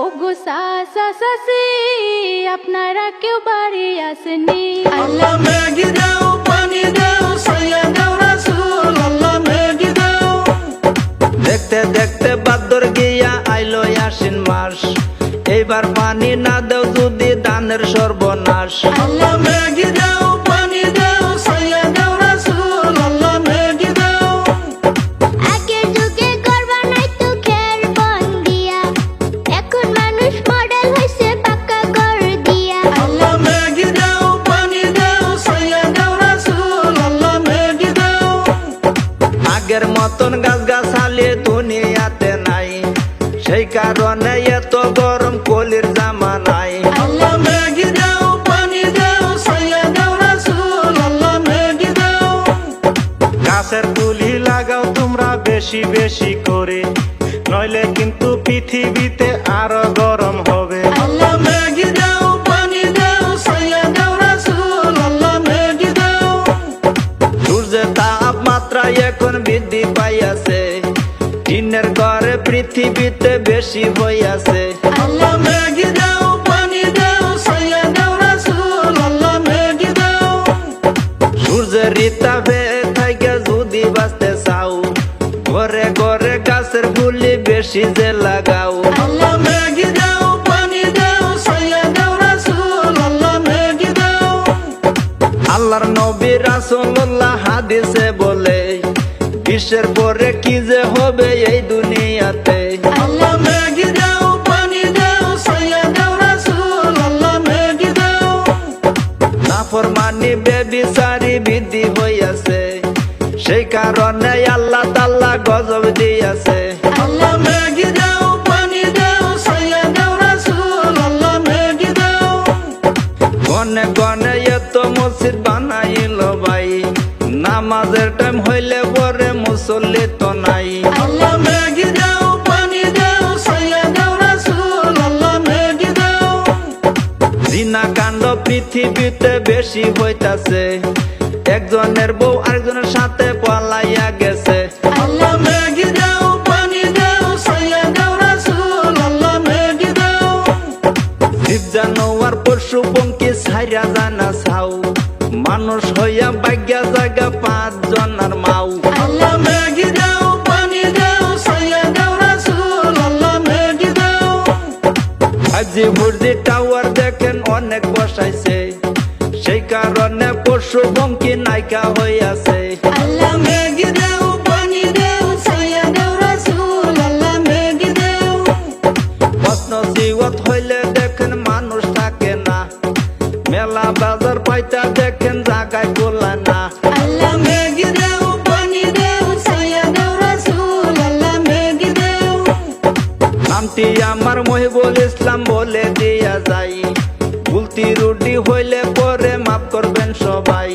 ওগো সাসা সাসি আপনারা কেউ বাড়ি আসেনি। আল্লাহ মেঘি দাও, পানি দাও, ছায়া দাও রাসূল, আল্লাহ মেঘি দাও। দেখতে দেখতে বাদর গিয়া আইলো আশ্বিন মাস, এইবার পানি না দেও যদি দানের সর্বনাশ। আল্লাহ মেঘি দাও, পানি দাও, ছায়া দাও রাসূল, আল্লাহ মেঘি দাও। আগের যুগে করবা নাই তো খের বন দিয়া, এখন মানুষ মডেল হইছে পাকা ঘর দিয়া। আল্লাহ মেঘি দাও, পানি দাও, ছায়া দাও রাসূল, আল্লাহ মেঘি দাও। আগের মতন গাছ গাছালি দুনিয়াতে নাই, সেই কারণে এত গরম কলির জামানায়। আল্লাহ মেঘি দাও, পানি দাও, ছায়া দাও রাসূল, আল্লাহ মেঘি দাও। গাছের তুলি লাগাও তোমরা বেশি বেশি করে, নইলে কিন্তু পৃথিবীতে আরো গরম হবে। আল্লাহ মেঘি দাও, পানি দাও, ছায়া দাও রাসূল, আল্লাহ মেঘি দাও। সূর্যের তাপমাত্রা এখন বৃদ্ধি পাইয়াছে, দিনের ঘরে পৃথিবীতে বেশি হইয়াছে। আল্লাহ মেঘি দাও, পানি দাও, ছায়া দাও রাসূল, আল্লাহ মেঘি দাও। সূর্যের তাপে থেকে যদি বাঁচতে চাও, ঘরে ঘরে গাছের গুলি বেশি যে লাগাও। আল্লাহ মেঘি দাও, পানি দাও, ছায়া দাও রাসূল, আল্লাহ মেঘি দাও। আল্লাহর নবী রাসূলুল্লাহ হাদিসে বলে, বিশ্বের পরে কি যে হবে এই দুনিয়াতে। আল্লাহ মেঘি দাও, পানি দাও, ছায়া দাও রাসূল, আল্লাহ মেঘি দাও। নাফরমানি বেবিচারি বৃদ্ধি হইয়াছে, সেই কারণে আল্লাহ তাআলা গজব দিয়াছে। আল্লাহ মেঘি দাও, পানি দাও, ছায়া দাও রাসূল, আল্লাহ মেঘি দাও। গনে গনে এত মসজিদ বানাইল ভাই, নামাজের টাইম হইলে পরে মুসল্লি তো নাই। আল্লাহ মেঘি দাও, পানি দাও, ছায়া দাও রাসূল, আল্লাহ মেঘি দাও। জিনা কাণ্ড পৃথিবীতে বেশি হইতাছে, একজনের বউ আরেকজনের সাথে পলাইয়া গেছে। আল্লাহ মেঘি দাও, পানি দাও, ছায়া দাও রাসূল, আল্লাহ মেঘি দাও। জীব জানোয়ার পশু পঙ্খী ছাইরা জানা ছাও, মানুষ হইয়া বাগ্যা জায়গা 5 জনার মাও। আল্লাহ মেঘি দাও, পানি দাও, ছায়া দাও রাসূল, আল্লাহ মেঘি দাও। 5G 4G টাওয়ার দেখেন অনেক বসাইছে, সেই কারণে পশু পঙ্খী নাইকা হইয়াছে। আল্লাহ মেঘি দাও, পানি দাও, ছায়া দাও রাসূল, আল্লাহ মেঘি দাও। প্রশ্ন জিওত হইলে দেখেন মানুষ থাকে না, মেলা বাজার পাইতা দেখেন জায়গায় গোলা না। আল্লাহ মেঘি দাও, পানি দাও, ছায়া দাও রাসূল, আল্লাহ মেঘি দাও। নামটি আমার মহিবুল ইসলাম বলে দিয়া যাই, ভুল ত্রুটি হইলে পরে মাফ করবেন সবাই।